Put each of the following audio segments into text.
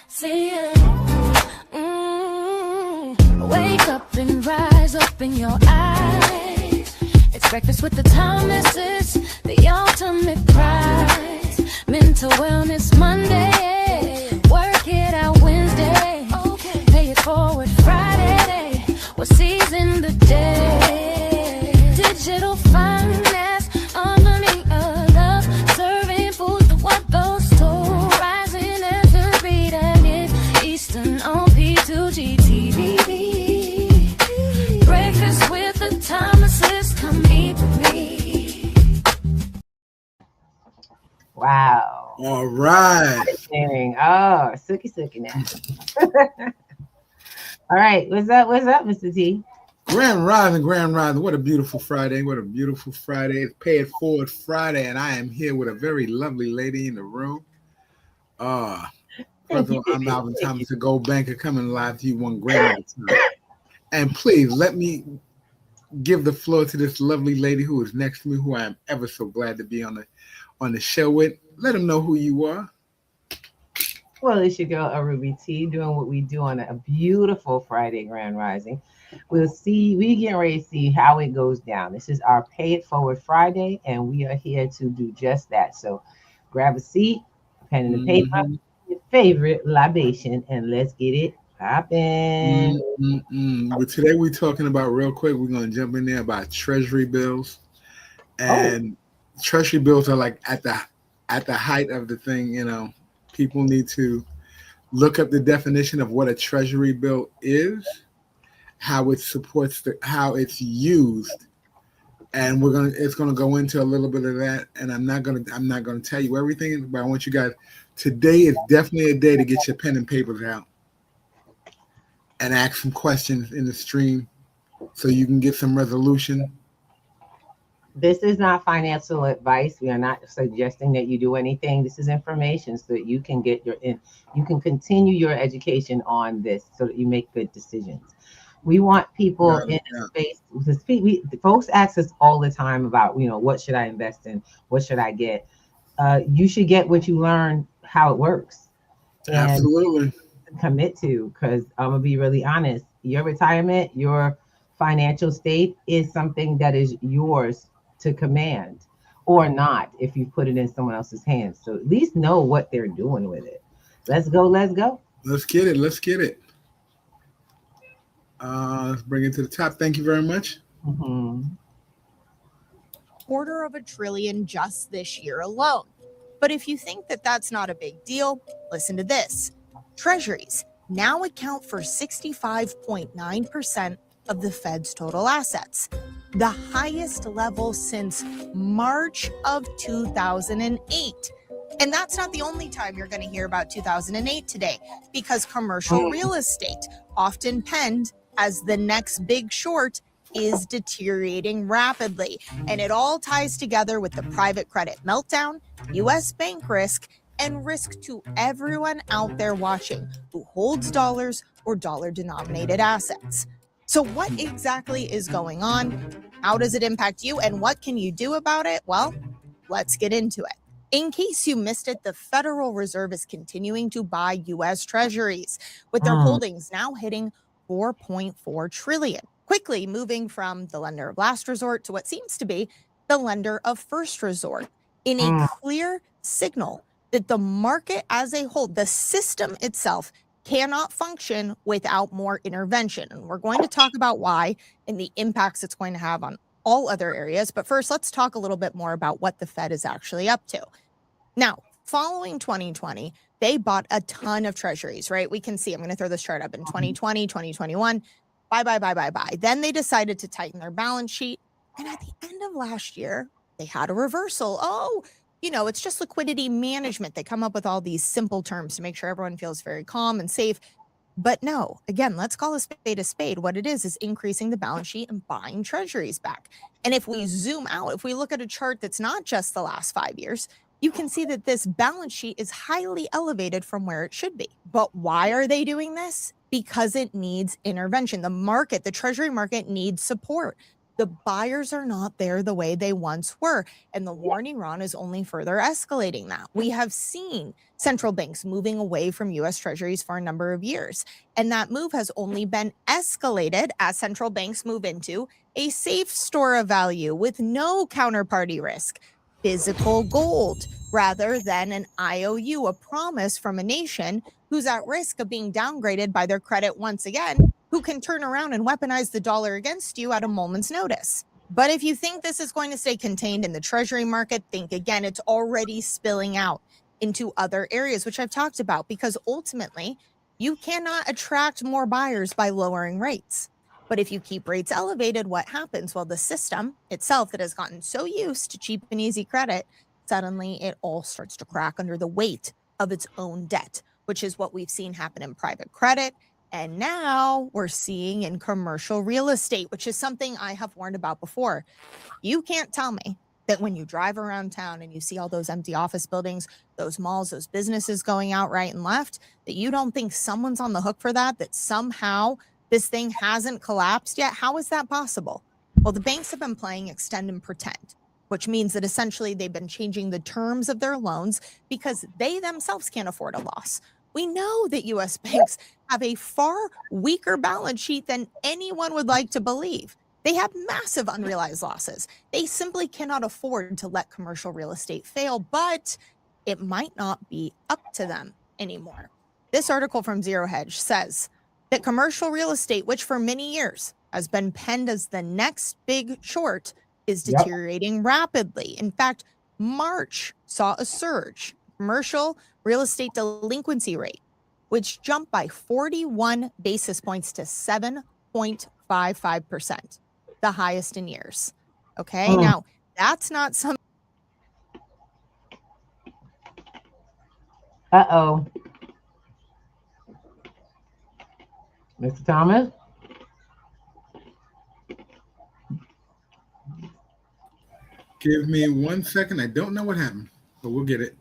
See you. Wake up and rise up in your eyes. It's breakfast with the Thomases, the ultimate prize. Mental Wellness Monday, work it out Wednesday, pay it forward Friday, we'll season the day. Digital finance, harmony of love, serving food to what those two, rising as the beat and it, Eastern on P2GTV. Breakfast with the Thomases, come eat with me. Wow. All right. Oh, Suki now. All right. What's up, Mr. T? Grand Rising. What a beautiful Friday. It's Pay It Forward Friday, and I am here with a very lovely lady in the room. First of all, I'm Alvin Thomas, the Gold Banker, coming live to you one grand at a time. And please let me give the floor to this lovely lady who is next to me, who I am ever so glad to be on the show with. Let them know who you are. Well, it's your girl, Ruby T, doing what we do on a beautiful Friday Grand Rising. We getting ready to see how it goes down. This is our Pay It Forward Friday, and we are here to do just that. So grab a seat, pen and paper, your favorite libation, and let's get it popping. But today we're talking about, real quick, we're going to jump in there about treasury bills. And treasury bills are like at the height of the thing. You know, people need to look up the definition of what a treasury bill is, how it supports how it's used, and it's gonna go into a little bit of that. And I'm not gonna tell you everything, but I want you guys, today is definitely a day to get your pen and papers out and ask some questions in the stream so you can get some resolution. This is not financial advice. We are not suggesting that you do anything. This is information so that you can you can continue your education on this so that you make good decisions. We want people in a space. Folks ask us all the time about, what should I invest in? What should I get? You should get what you learn, how it works. And absolutely. Commit to, because I'm going to be really honest. Your retirement, your financial state is something that is yours to command, or not if you put it in someone else's hands. So at least know what they're doing with it. Let's go. Let's get it. Let's bring it to the top. Thank you very much. $250 billion just this year alone. But if you think that that's not a big deal, listen to this. Treasuries now account for 65.9% of the Fed's total assets, the highest level since March of 2008. And that's not the only time you're going to hear about 2008 today, because commercial real estate, often penned as the next big short, is deteriorating rapidly. And it all ties together with the private credit meltdown, U.S. bank risk, and risk to everyone out there watching who holds dollars or dollar-denominated assets. So what exactly is going on? How does it impact you? And what can you do about it? Well, let's get into it. In case you missed it, the Federal Reserve is continuing to buy U.S. Treasuries, with their holdings now hitting $4.4 trillion, quickly moving from the lender of last resort to what seems to be the lender of first resort, in a clear signal that the market as a whole, the system itself, cannot function without more intervention. And we're going to talk about why and the impacts it's going to have on all other areas. But first, let's talk a little bit more about what the Fed is actually up to. Now, following 2020, they bought a ton of treasuries, right? We can see, I'm going to throw this chart up, in 2020, 2021, buy. Then they decided to tighten their balance sheet. And at the end of last year, they had a reversal. It's just liquidity management. They come up with all these simple terms to make sure everyone feels very calm and safe. But no, again, let's call a spade a spade. What it is increasing the balance sheet and buying treasuries back. And if we zoom out, if we look at a chart that's not just the last 5 years, you can see that this balance sheet is highly elevated from where it should be. But why are they doing this? Because it needs intervention. The treasury market needs support. The buyers are not there the way they once were. And the war in Iran is only further escalating that. We have seen central banks moving away from US Treasuries for a number of years. And that move has only been escalated as central banks move into a safe store of value with no counterparty risk, physical gold, rather than an IOU, a promise from a nation who's at risk of being downgraded by their credit once again, who can turn around and weaponize the dollar against you at a moment's notice. But if you think this is going to stay contained in the treasury market, think again. It's already spilling out into other areas, which I've talked about, because ultimately you cannot attract more buyers by lowering rates. But if you keep rates elevated, what happens? Well, the system itself that has gotten so used to cheap and easy credit, suddenly it all starts to crack under the weight of its own debt, which is what we've seen happen in private credit. And now we're seeing in commercial real estate, which is something I have warned about before. You can't tell me that when you drive around town and you see all those empty office buildings, those malls, those businesses going out right and left, that you don't think someone's on the hook for that, that somehow this thing hasn't collapsed yet. How is that possible? Well, the banks have been playing extend and pretend, which means that essentially they've been changing the terms of their loans because they themselves can't afford a loss. We know that U.S. banks have a far weaker balance sheet than anyone would like to believe. They have massive unrealized losses. They simply cannot afford to let commercial real estate fail, but it might not be up to them anymore. This article from Zero Hedge says that commercial real estate, which for many years has been penned as the next big short, is deteriorating rapidly. In fact, March saw a surge. Commercial real estate delinquency rate, which jumped by 41 basis points to 7.55%, the highest in years. Okay, now that's not some. Uh-oh. Mr. Thomas? Give me 1 second. I don't know what happened, but we'll get it.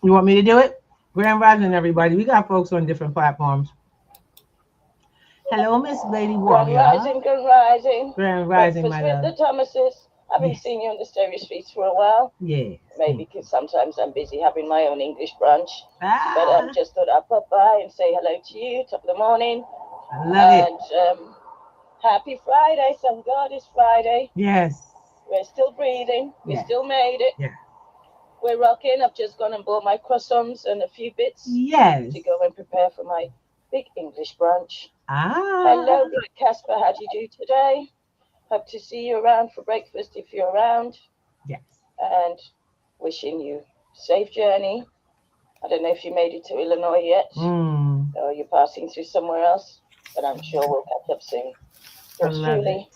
You want me to do it? Grand Rising, everybody. We got folks on different platforms. Hello, Miss Lady Warrior. Grand Rising. Grand Rising, my Breakfast love. with the Thomases. I haven't Yes. seen you on the stereo streets for a while. Yeah. Maybe because sometimes I'm busy having my own English brunch. But Ah, just thought I'd pop by and say hello to you, top of the morning. I love it. And happy Friday. Thank God it's Friday. Yes. We're still breathing. We Yeah. still made it. Yeah. We're rocking. I've just gone and bought my croissants and a few bits Yes. to go and prepare for my big English brunch. Ah. Hello, Black Casper. How do you do today? Hope to see you around for breakfast if you're around. Yes. And wishing you safe journey. I don't know if you made it to Illinois yet, or you're passing through somewhere else, but I'm sure we'll catch up soon. I Yours love truly,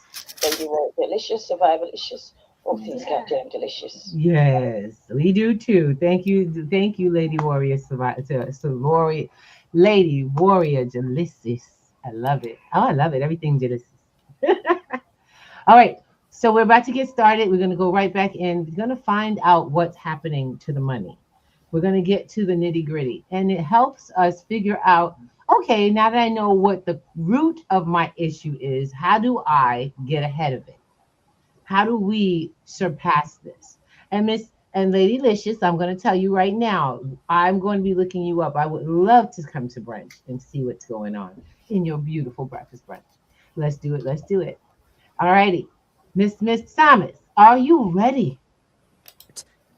Lady Warrior Delicious, Survivalicious, all things goddamn delicious. Yes, we do too. Thank you, Lady Warrior, Lady Warrior Delicious. I love it. Oh, I love it. Everything delicious. All right, so we're about to get started. We're going to go right back in. We're going to find out what's happening to the money. We're going to get to the nitty gritty, and it helps us figure out, okay, now that I know what the root of my issue is, how do I get ahead of it? How do we surpass this? And Lady Licious, I'm going to tell you right now, I'm going to be looking you up. I would love to come to brunch and see what's going on in your beautiful breakfast brunch. Let's do it. Let's do it. All righty. Miss Thomas, are you ready?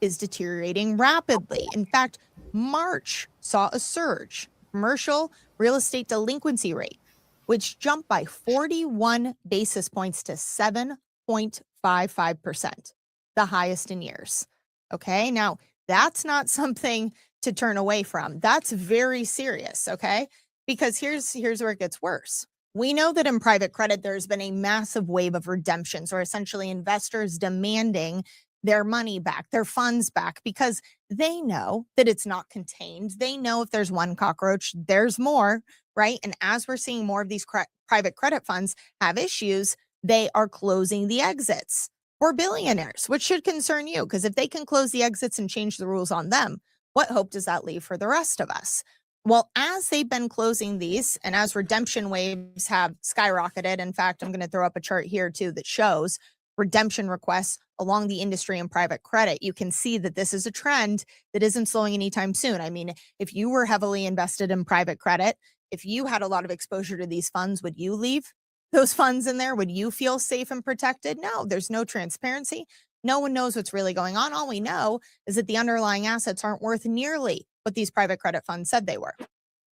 Is deteriorating rapidly. In fact, March saw a surge. Commercial real estate delinquency rate, which jumped by 41 basis points to 7.55%, the highest in years. Okay, now that's not something to turn away from. That's very serious, okay? Because here's where it gets worse. We know that in private credit, there's been a massive wave of redemptions, or essentially investors demanding their money back, their funds back, because they know that it's not contained. They know if there's one cockroach, there's more, right? And as we're seeing more of these private credit funds have issues, they are closing the exits for billionaires, which should concern you, because if they can close the exits and change the rules on them, what hope does that leave for the rest of us? Well, as they've been closing these and as redemption waves have skyrocketed, in fact, I'm going to throw up a chart here too that shows redemption requests along the industry and private credit. You can see that this is a trend that isn't slowing anytime soon. I mean, if you were heavily invested in private credit, if you had a lot of exposure to these funds, would you leave those funds in there? Would you feel safe and protected? No, there's no transparency. No one knows what's really going on. All we know is that the underlying assets aren't worth nearly what these private credit funds said they were.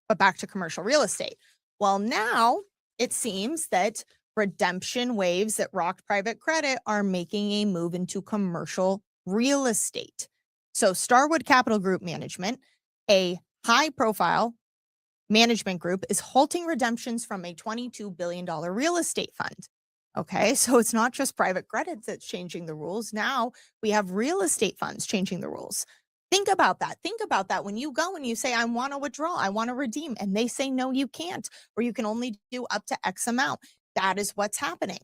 But back to commercial real estate. Well, now it seems that redemption waves that rocked private credit are making a move into commercial real estate. So Starwood Capital Group Management, a high profile management group, is halting redemptions from a $22 billion real estate fund. Okay, so it's not just private credit that's changing the rules. Now we have real estate funds changing the rules. Think about that. Think about that when you go and you say, I want to withdraw, I want to redeem, and they say, no, you can't, or you can only do up to X amount. That is what's happening.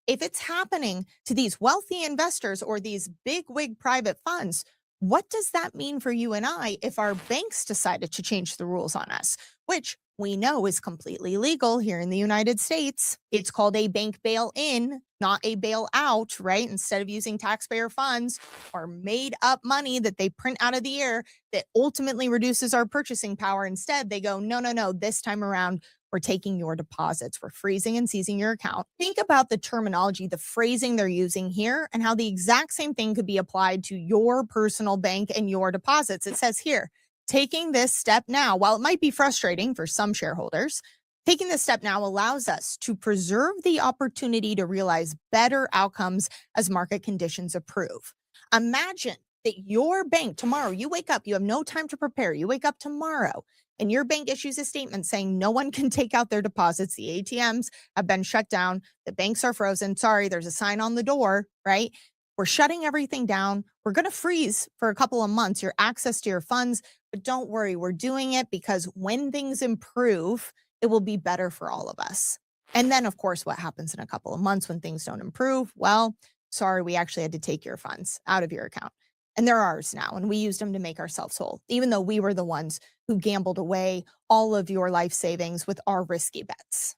If it's happening to these wealthy investors or these big wig private funds, what does that mean for you and I if our banks decided to change the rules on us, which we know is completely legal here in the United States? It's called a bank bail-in, not a bailout, right? Instead of using taxpayer funds or made up money that they print out of the air that ultimately reduces our purchasing power, instead they go, no, no, no, this time around, we're taking your deposits. We're freezing and seizing your account. Think about the terminology, the phrasing they're using here, and how the exact same thing could be applied to your personal bank and your deposits. It says here, taking this step now, while it might be frustrating for some shareholders, taking this step now allows us to preserve the opportunity to realize better outcomes as market conditions improve. Imagine that your bank tomorrow, you wake up, you have no time to prepare. You wake up tomorrow and your bank issues a statement saying no one can take out their deposits. The ATMs have been shut down. The banks are frozen. Sorry, there's a sign on the door, right? We're shutting everything down. We're going to freeze for a couple of months your access to your funds. But don't worry, we're doing it because when things improve, it will be better for all of us. And then, of course, what happens in a couple of months when things don't improve? Well, sorry, we actually had to take your funds out of your account. And they're ours now, and we used them to make ourselves whole, even though we were the ones who gambled away all of your life savings with our risky bets.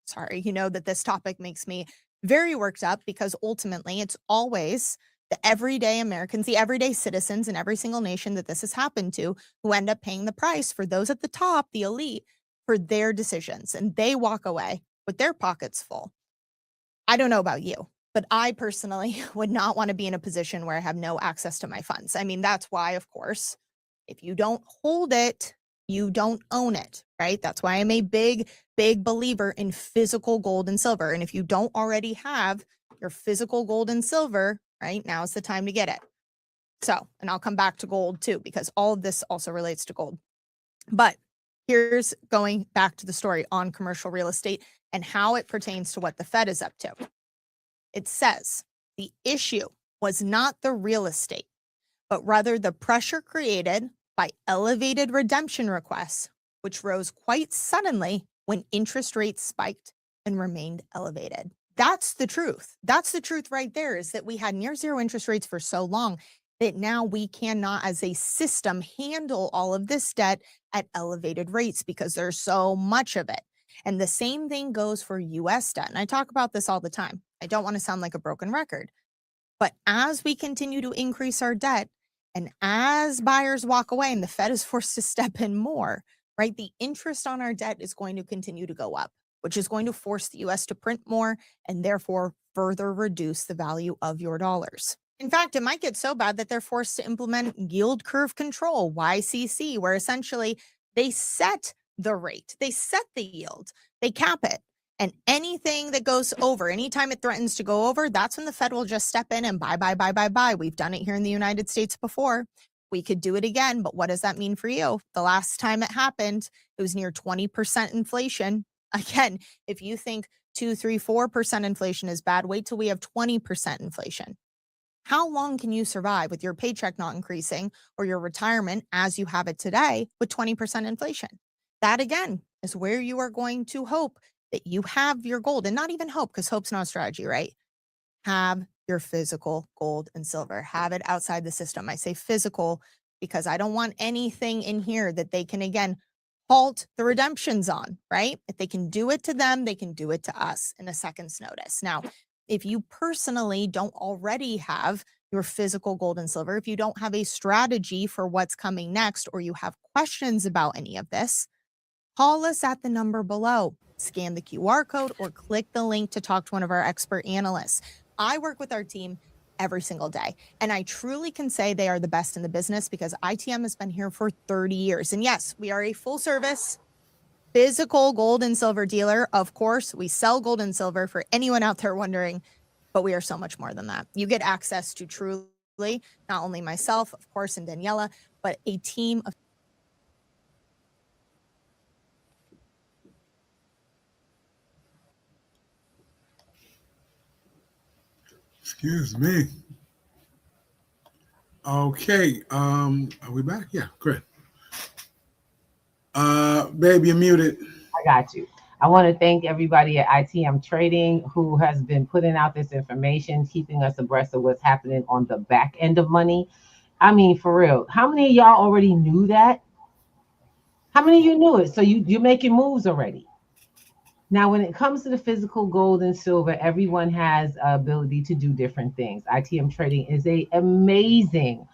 Sorry, you know that this topic makes me very worked up because ultimately it's always the everyday Americans, the everyday citizens in every single nation that this has happened to, who end up paying the price for those at the top, the elite, for their decisions. And they walk away with their pockets full. I don't know about you, but I personally would not want to be in a position where I have no access to my funds. I mean, that's why, of course, if you don't hold it, you don't own it, right? That's why I'm a big believer in physical gold and silver. And if you don't already have your physical gold and silver, right, now's the time to get it. So, and I'll come back to gold too, because all of this also relates to gold. But here's going back to the story on commercial real estate and how it pertains to what the Fed is up to. It says the issue was not the real estate, but rather the pressure created by elevated redemption requests, which rose quite suddenly when interest rates spiked and remained elevated. That's the truth. That's the truth right there, is that we had near zero interest rates for so long that now we cannot, as a system, handle all of this debt at elevated rates because there's so much of it. And the same thing goes for US debt. And I talk about this all the time. I don't want to sound like a broken record. But as we continue to increase our debt, and as buyers walk away and the Fed is forced to step in more, right, the interest on our debt is going to continue to go up, which is going to force the US to print more and therefore further reduce the value of your dollars. In fact, it might get so bad that they're forced to implement yield curve control, YCC, where essentially they set the rate, they set the yield, they cap it. And anything that goes over, anytime it threatens to go over, that's when the Fed will just step in and buy. We've done it here in the United States before. We could do it again, but what does that mean for you? The last time it happened, it was near 20% inflation. Again, if you think 2, 3, 4% inflation is bad, wait till we have 20% inflation. How long can you survive with your paycheck not increasing or your retirement as you have it today with 20% inflation? That again is where you are going to hope that you have your gold, and not even hope, because hope's not a strategy, right? Have your physical gold and silver. Have it outside the system. I say physical because I don't want anything in here that they can, again, halt the redemptions on, right? If they can do it to them, they can do it to us in a second's notice. Now, if you personally don't already have your physical gold and silver, if you don't have a strategy for what's coming next, or you have questions about any of this, call us at the number below, scan the QR code, or click the link to talk to one of our expert analysts. I work with our team every single day, and I truly can say they are the best in the business because ITM has been here for 30 years. And yes, we are a full service physical gold and silver dealer. Of course, we sell gold and silver for anyone out there wondering, but we are so much more than that. You get access to truly not only myself, of course, and Daniela, but a team of Excuse me. Okay. Are we back? Yeah, great. Babe, you're muted. I got you. I want to thank everybody at ITM Trading who has been putting out this information, keeping us abreast of what's happening on the back end of money. I mean, for real, how many of y'all already knew that? How many of you knew it? So you're making moves already. Now, when it comes to the physical gold and silver, everyone has ability to do different things. ITM Trading is an amazing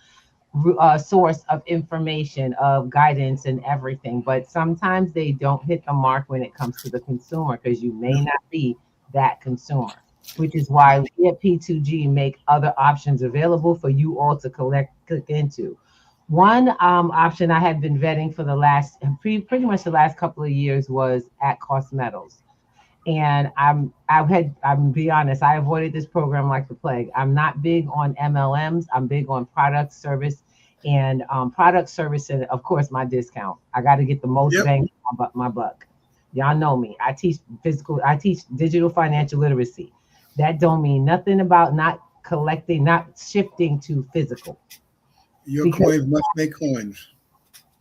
source of information, of guidance and everything, but sometimes they don't hit the mark when it comes to the consumer because you may not be that consumer, which is why we at P2G make other options available for you all to click into. One option I had been vetting for the last pretty much the last couple of years was at Cost Metals. And I'm be honest, I avoided this program like the plague. I'm not big on MLMs. I'm big on product service and product service, and of course my discount. I got to get the most bang for my buck. Y'all know me. I teach digital financial literacy. That don't mean nothing about not collecting, not shifting to physical. Your coins must make coins.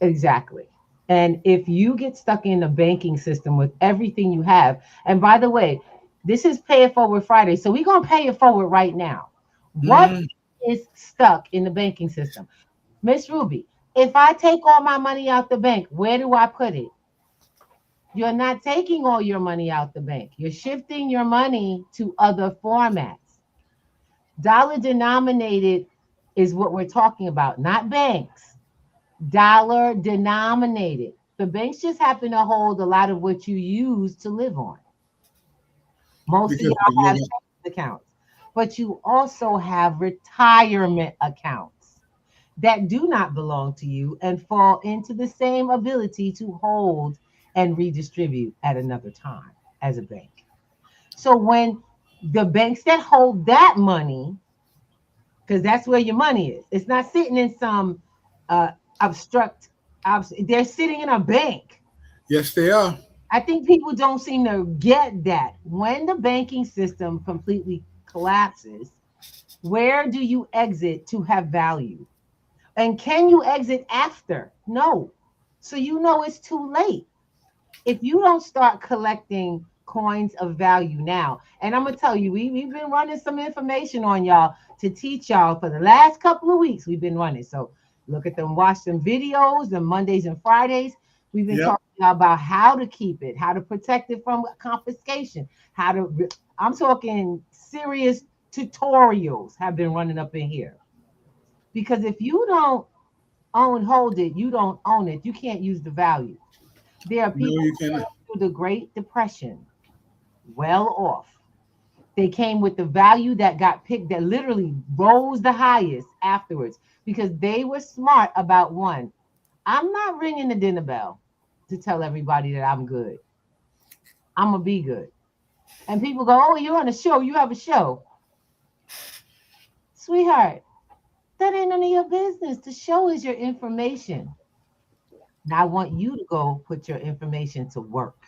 Exactly. And if you get stuck in the banking system with everything you have, and by the way, this is Pay It Forward Friday, so we're going to pay it forward right now. What is stuck in the banking system? Miss Ruby, if I take all my money out the bank, where do I put it? You're not taking all your money out the bank. You're shifting your money to other formats. Dollar denominated is what we're talking about, not banks. Dollar denominated. The banks just happen to hold a lot of what you use to live on. Most of y'all have savings accounts, but you also have retirement accounts that do not belong to you and fall into the same ability to hold and redistribute at another time as a bank. So when the banks that hold that money, because that's where your money is, it's not sitting in some they're sitting in a bank. Yes, they are. I think people don't seem to get that. When the banking system completely collapses, where do you exit to have value? And can you exit after? No. So you know it's too late. If you don't start collecting coins of value now, and I'm gonna tell you, we've been running some information on y'all to teach y'all for the last couple of weeks. We've been running. So look at them, watch some videos on Mondays and Fridays. We've been talking about how to keep it, how to protect it from confiscation, I'm talking serious tutorials have been running up in here. Because if you don't hold it, you don't own it, you can't use the value. There are people who went through the Great Depression well off. They came with the value that got picked, that literally rose the highest afterwards because they were smart about one. I'm not ringing the dinner bell to tell everybody that I'm good. I'm going to be good. And people go, oh, you're on a show. You have a show. Sweetheart, that ain't none of your business. The show is your information. Now I want you to go put your information to work.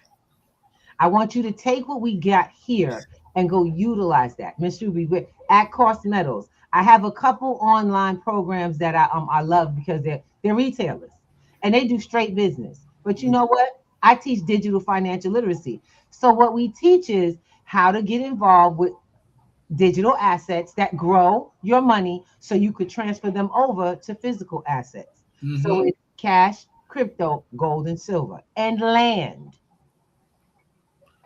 I want you to take what we got here and go utilize that. Miss Ruby, at Cost Metals, I have a couple online programs that I love because they're retailers and they do straight business. But you know what? I teach digital financial literacy. So what we teach is how to get involved with digital assets that grow your money so you could transfer them over to physical assets. So it's cash, crypto, gold, and silver, and land.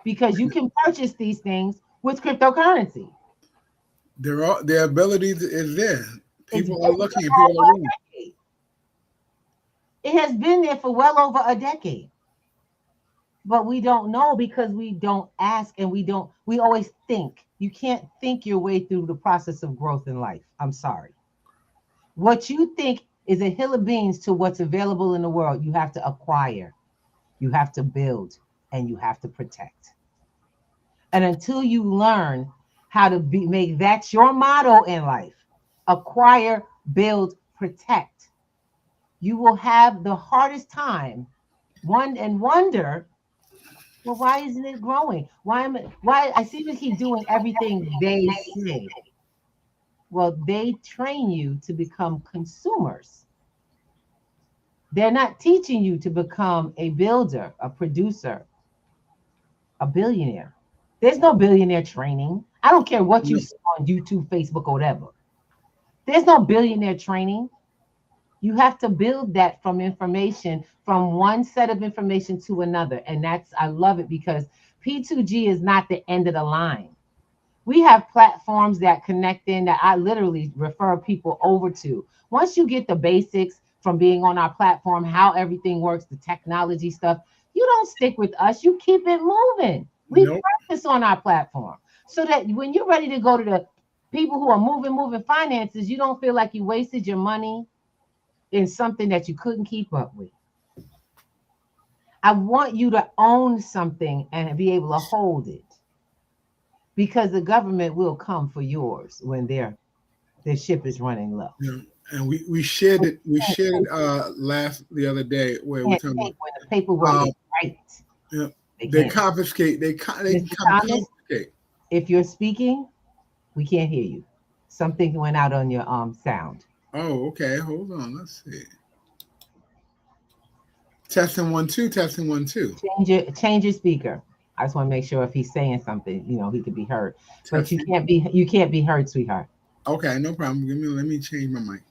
Because you can purchase these things with cryptocurrency. Their ability is there. It's People are looking and people are reading. It has been there for well over a decade. But we don't know because we don't ask and we always think. You can't think your way through the process of growth in life. I'm sorry. What you think is a hill of beans to what's available in the world. You have to acquire, you have to build, and you have to protect. And until you learn how to make that's your motto in life, acquire, build, protect, you will have the hardest time wonder, well, why isn't it growing? Why I seem to keep doing everything they say. Well, they train you to become consumers. They're not teaching you to become a builder, a producer, a billionaire. There's no billionaire training. I don't care what you see on YouTube, Facebook, or whatever. There's no billionaire training. You have to build that from information, from one set of information to another. And I love it because P2G is not the end of the line. We have platforms that connect in that I literally refer people over to. Once you get the basics from being on our platform, how everything works, the technology stuff, you don't stick with us. You keep it moving. We practice on our platform so that when you're ready to go to the people who are moving finances, you don't feel like you wasted your money in something that you couldn't keep up with. I want you to own something and be able to hold it, because the government will come for yours when their ship is running low. Yeah. And we shared it. We shared it the other day where we talking about when the paperwork is right. Yeah, they confiscate. They confiscate. If you're speaking, we can't hear you. Something went out on your sound. Oh, okay. Hold on. Let's see. Testing 1 2. Testing 1 2. Change your speaker. I just want to make sure if he's saying something, he could be heard. Testing. But you can't be heard, sweetheart. Okay, no problem. Let me change my mic.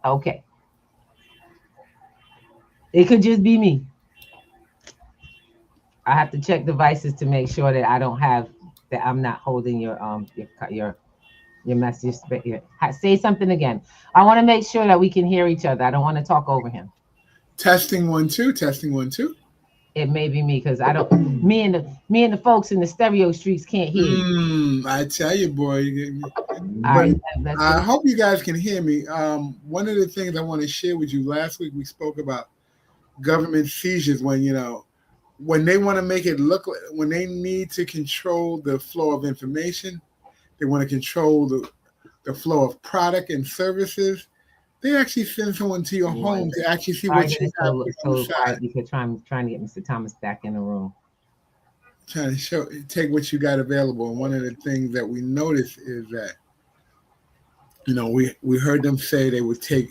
Okay. It could just be me. I have to check devices to make sure that I'm not holding your message. Say something again. I want to make sure that we can hear each other. I don't want to talk over him. Testing 1 2. Testing 1 2. It may be me because me and the folks in the stereo streets can't hear you. I tell you, boy. Right, I hope you guys can hear me. One of the things I want to share with you, last week we spoke about government seizures when they want to make it look like, when they need to control the flow of information, they want to control the flow of product and services. They actually send someone to your home to actually see what you have. So quiet because trying to get Mr. Thomas back in the room. Trying to take what you got available. And one of the things that we noticed is that, we heard them say they would take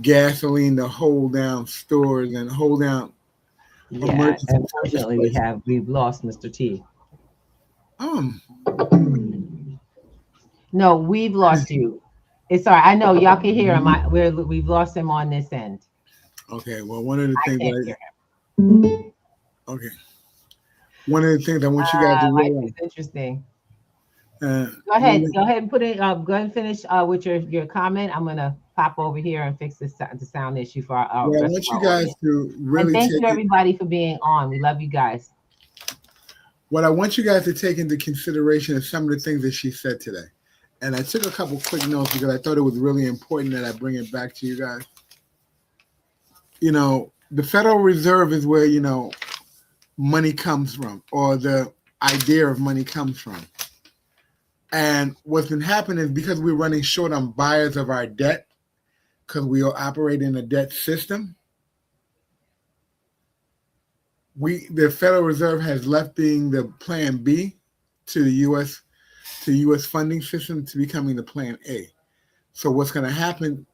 gasoline to hold down stores and hold down. Yeah, unfortunately we've lost Mr. T. No, we've lost you. It's all right. I know y'all can hear him. We've lost him on this end. Okay. Well, one of the things okay. One of the things I want you guys to realize. It's interesting. Go ahead and put it. Go ahead and finish with your comment. I'm gonna pop over here and fix the sound issue for our. I want you guys to really. And thank you everybody for being on. We love you guys. What I want you guys to take into consideration is some of the things that she said today. And I took a couple quick notes because I thought it was really important that I bring it back to you guys. The Federal Reserve is where, money comes from, or the idea of money comes from. And what's been happening is because we're running short on buyers of our debt, because we are operating a debt system, the Federal Reserve has left being the plan B to the U.S. funding system to becoming the plan A. So what's going to happen,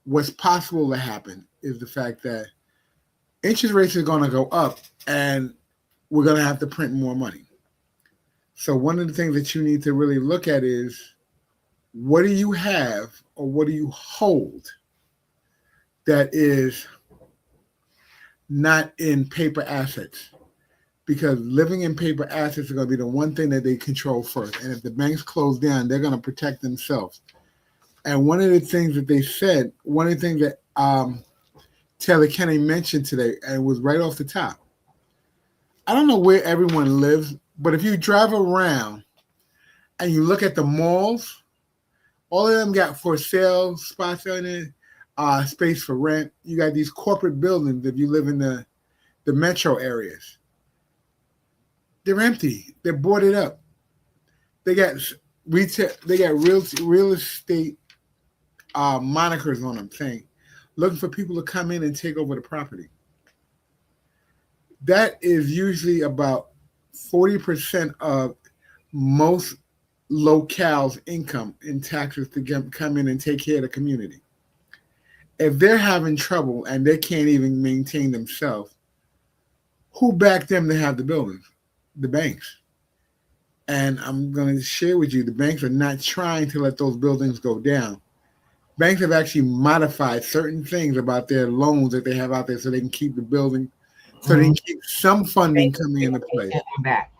what's possible to happen is the fact that interest rates are going to go up and we're going to have to print more money. So one of the things that you need to really look at is, what do you have or what do you hold that is not in paper assets, because living in paper assets is going to be the one thing that they control first. And if the banks close down, they're going to protect themselves. And one of the things that they said, one of the things that Taylor Kenny mentioned today, and it was right off the top. I don't know where everyone lives, but if you drive around and you look at the malls, all of them got for sale spots on it, space for rent. You got these corporate buildings if you live in the metro areas. They're empty. They're boarded up. They got retail. They got real estate monikers on them saying, looking for people to come in and take over the property. That is usually about 40% of most locales' income in taxes to come in and take care of the community. If they're having trouble and they can't even maintain themselves, who backed them to have the buildings? The banks. And I'm going to share with you, the banks are not trying to let those buildings go down. Banks have actually modified certain things about their loans that they have out there so they can keep the building, so they can keep some funding coming into play. Back.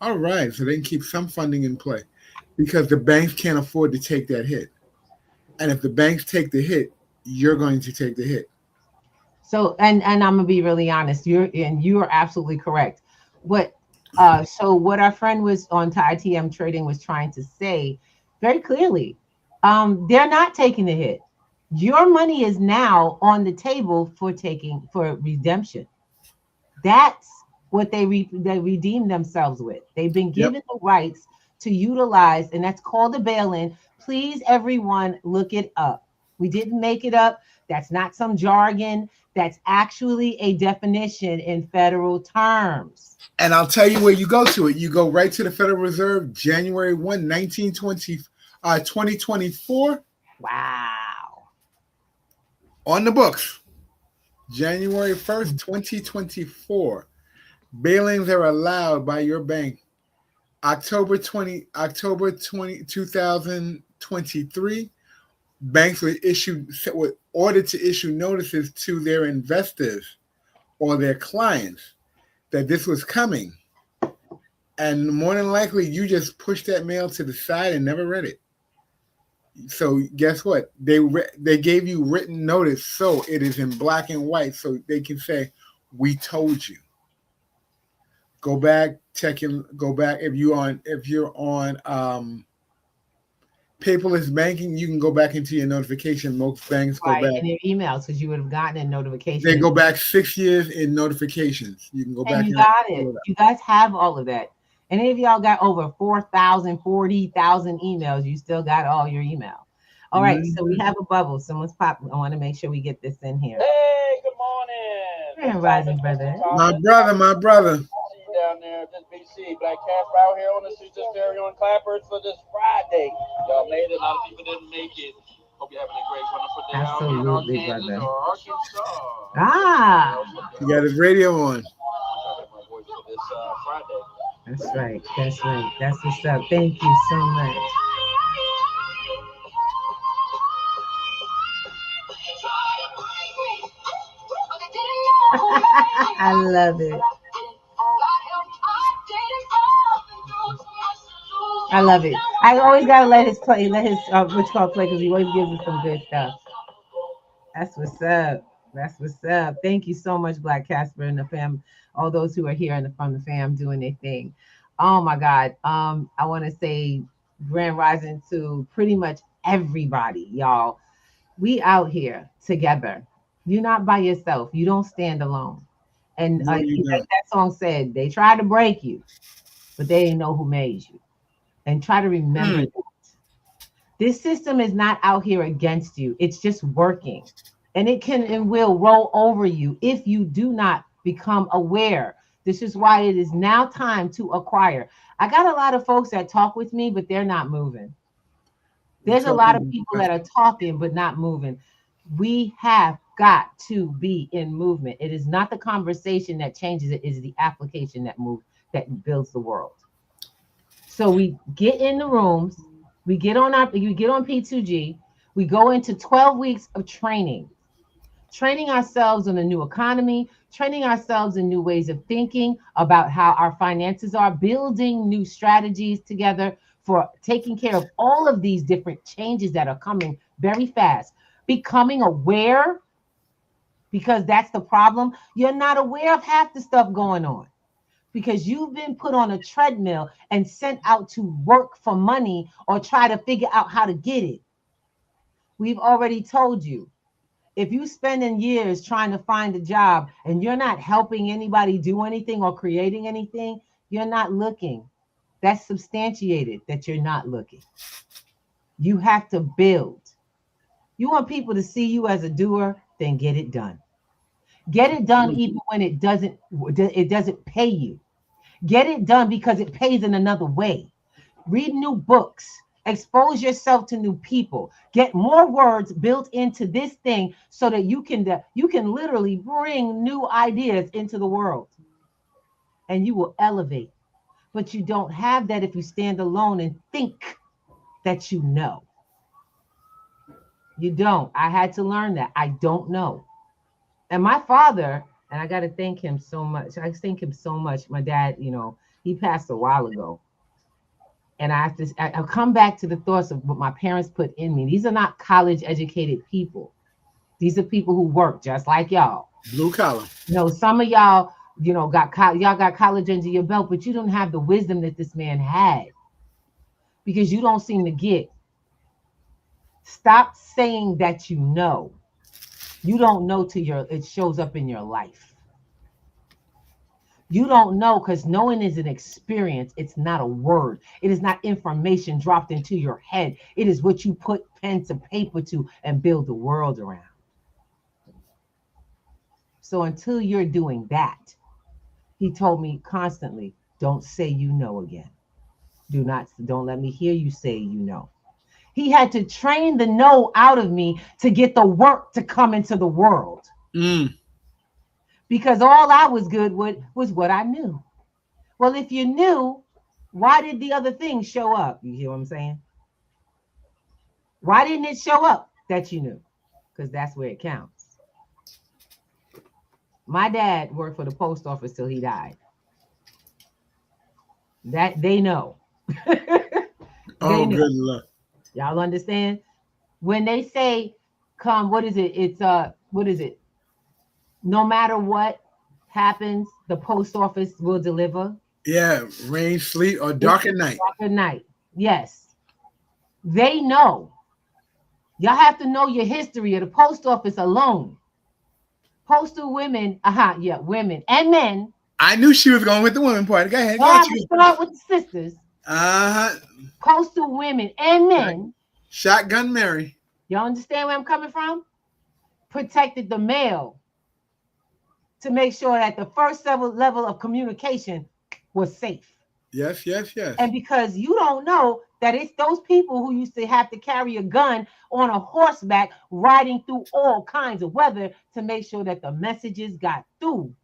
All right, so they can keep some funding in play because the banks can't afford to take that hit. And if the banks take the hit, you're going to take the hit. So, and I'm gonna be really honest. You are absolutely correct. So what our friend was on ITM Trading was trying to say very clearly, they're not taking the hit. Your money is now on the table for redemption. That's what they redeem themselves with. They've been given the rights to utilize, and that's called a bail-in. Please, everyone, look it up. We didn't make it up. That's not some jargon. That's actually a definition in federal terms. And I'll tell you where you go to it. You go right to the Federal Reserve, January 1, 2024. Wow. On the books, January 1st, 2024. Bail-ins are allowed by your bank. October 20, 2023, banks were ordered to issue notices to their investors or their clients that this was coming. And more than likely, you just pushed that mail to the side and never read it. So guess what? They gave you written notice, so it is in black and white, so they can say, "We told you." Go back, go back. If you're on paperless banking, you can go back into your notification. Most banks go back in your emails because you would have gotten a notification. They go back 6 years in notifications. You can go back. You got it. You guys have all of that. And if y'all got over 40,000 emails, you still got all your email. All right, so we have a bubble. Someone's popping. I want to make sure we get this in here. Hey, good morning. Grand rising, brother. My brother. Down there, just BC, Black Casper out here on the streets, just very on Clappers for this Friday. Y'all made it. A lot of people didn't make it. Hope you're having a great, wonderful day out here in Arkansas or Arkansas. You got his radio on. My voice for this Friday. That's right. That's right. That's what's up. Thank you so much. I love it. I love it. I always gotta let his play, play because he always gives us some good stuff. That's what's up. That's what's up. Thank you so much, Black Casper and the fam, all those who are here from the fam doing their thing. Oh my God. I want to say grand rising to pretty much everybody, y'all. We out here together. You're not by yourself. You don't stand alone. And like that song said, they try to break you, but they didn't know who made you. And try to remember that. This system is not out here against you. It's just working. And it can and will roll over you if you do not become aware. This is why it is now time to acquire. I got a lot of folks that talk with me, but they're not moving. There's a lot of people that are talking, but not moving. We have got to be in movement. It is not the conversation that changes it. It is the application that builds the world. So we get in the rooms, you get on P2G, we go into 12 weeks of training. training ourselves on a new economy, training ourselves in new ways of thinking about how our finances are, building new strategies together for taking care of all of these different changes that are coming very fast. Becoming aware, because that's the problem. You're not aware of half the stuff going on because you've been put on a treadmill and sent out to work for money or try to figure out how to get it. We've already told you, if you spending years trying to find a job and you're not helping anybody do anything or creating anything, you're not looking. That's substantiated that you're not looking. You have to build. You want people to see you as a doer, then get it done. Get it done even when it doesn't pay you. Get it done because it pays in another way. Read new books. Expose yourself to new people. Get more words built into this thing so that you can literally bring new ideas into the world. And you will elevate. But you don't have that if you stand alone and think that you know. You don't. I had to learn that. I don't know. And my father, and I got to thank him so much. I thank him so much. My dad, he passed a while ago. And I come back to the thoughts of what my parents put in me. These are not college educated people. These are people who work just like y'all. Blue collar. Some of y'all, got college under your belt, but you don't have the wisdom that this man had because you don't seem to get. Stop saying that you know. You don't know till it shows up in your life. You don't know because knowing is an experience. It's not a word. It is not information dropped into your head. It is what you put pen to paper to and build the world around. So until you're doing that, he told me constantly, don't say you know again. Don't let me hear you say you know. He had to train the no out of me to get the work to come into the world. Because all I was good with was what I knew. Well, if you knew, why did the other things show up? You hear what I'm saying? Why didn't it show up that you knew? Because that's where it counts. My dad worked for the post office till he died. That they know. Oh, good luck. Y'all understand? When they say, come, what is it? It's what is it? No matter what happens, the post office will deliver. Yeah, rain, sleet, or dark at night. Dark at night. Yes. They know. Y'all have to know your history of the post office alone. Postal women, women and men. I knew she was going with the women part. Go ahead. Start with the sisters. Postal women and men. Shotgun Mary. Y'all understand where I'm coming from? Protected the mail to make sure that the first level of communication was safe. Yes. And because you don't know that it's those people who used to have to carry a gun on a horseback riding through all kinds of weather to make sure that the messages got through.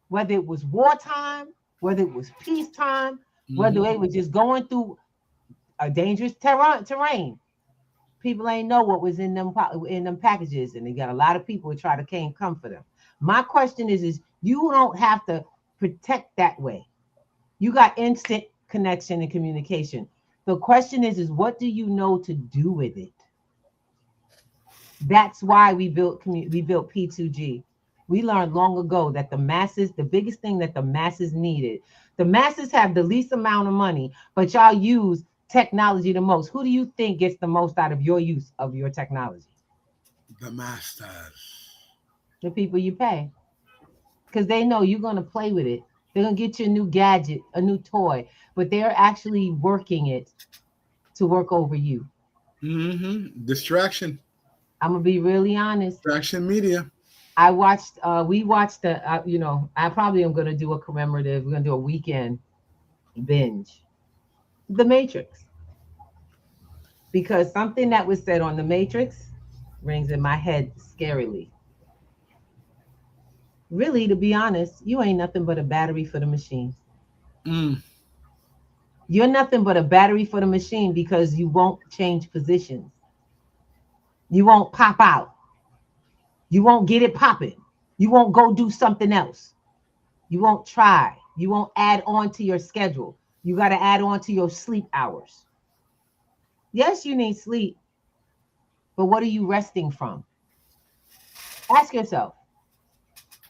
Whether it was wartime, whether it was peacetime, whether they were just going through a dangerous terrain. People ain't know what was in them packages, and they got a lot of people who try to come for them. My question is you don't have to protect that way. You got instant connection and communication. The question is what do you know to do with it? That's why we built P2G. We learned long ago that the biggest thing that the masses needed, the masses have the least amount of money, but y'all use technology the most. Who do you think gets the most out of your use of your technology? The masters. The people you pay. Because they know you're going to play with it. They're going to get you a new gadget, a new toy, but they're actually working it to work over you. Distraction. I'm going to be really honest. Distraction media. We watched I probably am going to do a commemorative. We're going to do a weekend binge. The Matrix. Because something that was said on The Matrix rings in my head scarily. Really, to be honest, you ain't nothing but a battery for the machine. You're nothing but a battery for the machine because you won't change positions. You won't pop out. You won't get it popping. You won't go do something else. You won't try. You won't add on to your schedule. You got to add on to your sleep hours. Yes, you need sleep, but what are you resting from? Ask yourself,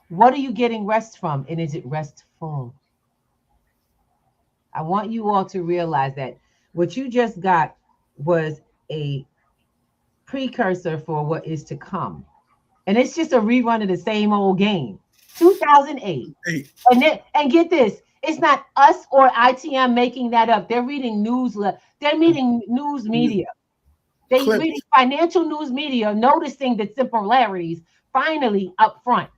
what are you getting rest from? And is it restful? I want you all to realize that what you just got was a precursor for what is to come. And it's just a rerun of the same old game. 2008. And get this, it's not us or ITM making that up. They're reading they're reading news media. They're reading financial news media, noticing the similarities finally up front.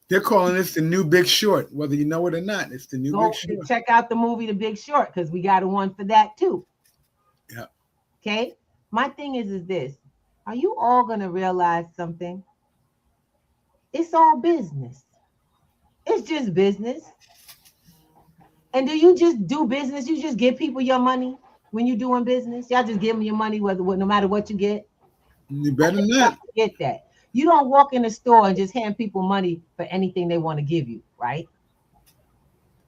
They're calling this the new Big Short, whether you know it or not. It's the new Big Short. Check out the movie The Big Short, because we got a one for that too. Yeah. Okay. My thing is this. Are you all going to realize something? It's all business. It's just business. And do you just do business? You just give people your money when you're doing business? Y'all just give them your money, no matter what you get? You better not. Get that. You don't walk in the store and just hand people money for anything they want to give you, right?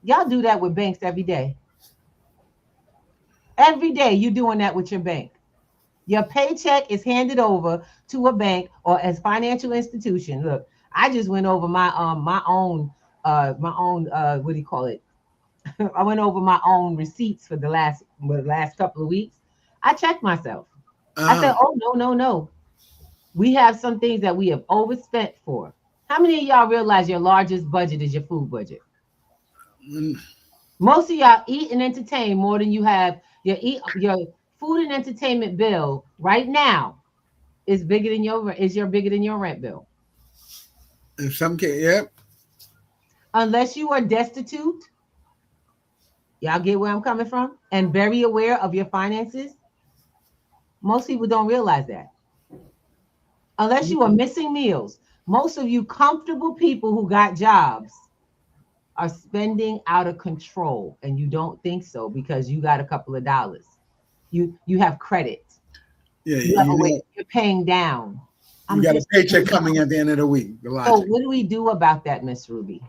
Y'all do that with banks every day. Every day you're doing that with your bank. Your paycheck is handed over to a bank or as financial institution. Look, I just went over my own what do you call it? I went over my own receipts for the last couple of weeks. I checked myself. I said, oh, no. We have some things that we have overspent for. How many of y'all realize your largest budget is your food budget? Most of y'all eat and entertain more than you have. Your food and entertainment bill right now is bigger than your rent bill. In some cases, yep. Unless you are destitute, y'all get where I'm coming from, and very aware of your finances. Most people don't realize that. Unless you are missing meals, most of you comfortable people who got jobs are spending out of control, and you don't think so because you got a couple of dollars. You have credit. Yeah, you're paying down. You got a paycheck coming at the end of the week. So what do we do about that, Miss Ruby?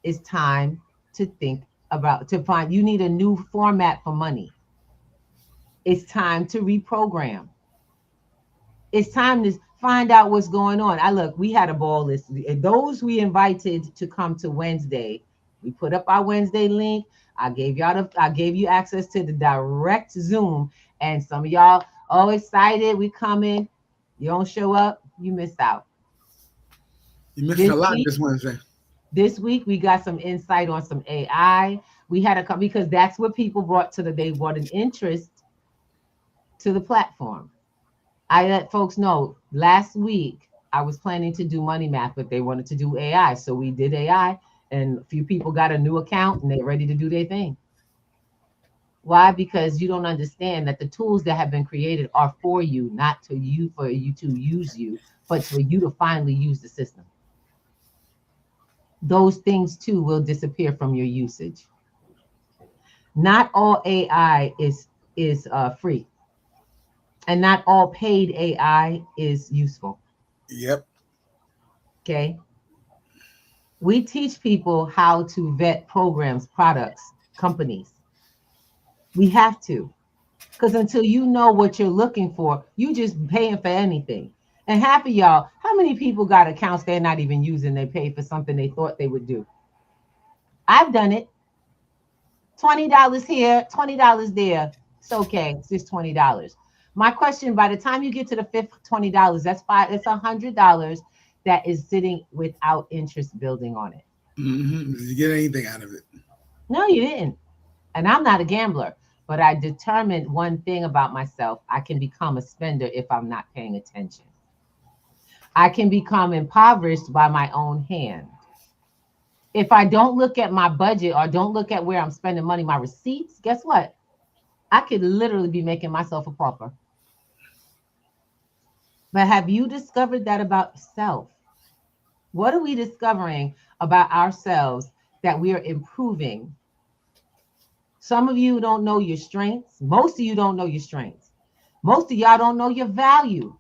It's time to you need a new format for money. It's time to reprogram. It's time to find out what's going on. We had a ball list. Those we invited to come to Wednesday, we put up our Wednesday link. I gave you access to the direct Zoom, and some of y'all excited. We coming. You don't show up, you missed out. You missed a lot this Wednesday. This week we got some insight on some AI. We had because that's what people brought they brought an interest to the platform. I let folks know last week I was planning to do money math, but they wanted to do AI. So we did AI, and a few people got a new account and they're ready to do their thing. Why? Because you don't understand that the tools that have been created are for you, not for you to use you, but for you to finally use the system. Those things too will disappear from your usage. Not all AI is free. And not all paid AI is useful. Yep. Okay. We teach people how to vet programs, products, companies. We have to. Because until you know what you're looking for, you just paying for anything. And half of y'all, how many people got accounts they're not even using? They pay for something they thought they would do. I've done it. $20 here, $20 there. It's okay. It's just $20. My question, by the time you get to the fifth $20, that's $100 that is sitting without interest building on it. Mm-hmm. Did you get anything out of it? No, you didn't. And I'm not a gambler, but I determined one thing about myself. I can become a spender if I'm not paying attention. I can become impoverished by my own hand. If I don't look at my budget or don't look at where I'm spending money, my receipts, guess what? I could literally be making myself a pauper. But have you discovered that about yourself? What are we discovering about ourselves that we are improving? Some of you don't know your strengths. Most of you don't know your strengths. Most of y'all don't know your value.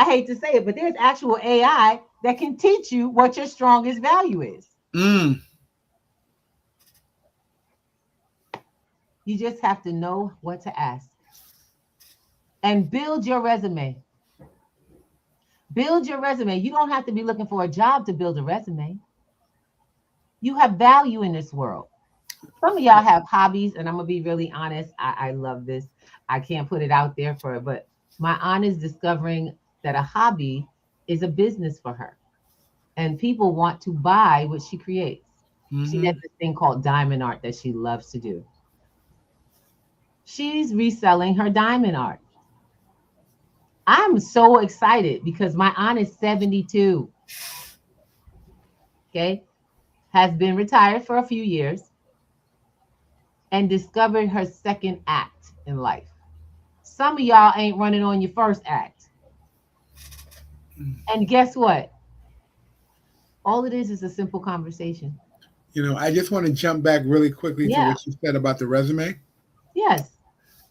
I hate to say it, but there's actual AI that can teach you what your strongest value is. You just have to know what to ask. And build your resume. Build your resume. You don't have to be looking for a job to build a resume. You have value in this world. Some of y'all have hobbies, and I'm gonna be really honest. I love this. I can't put it out there for her, but my aunt is discovering that a hobby is a business for her. And people want to buy what she creates. She has this thing called diamond art that she loves to do. She's reselling her diamond art. I'm so excited because my aunt is 72. Okay. Has been retired for a few years and discovered her second act in life. Some of y'all ain't running on your first act. And guess what? All it is a simple conversation. You know, I just want to jump back really quickly to what you said about the resume. Yes.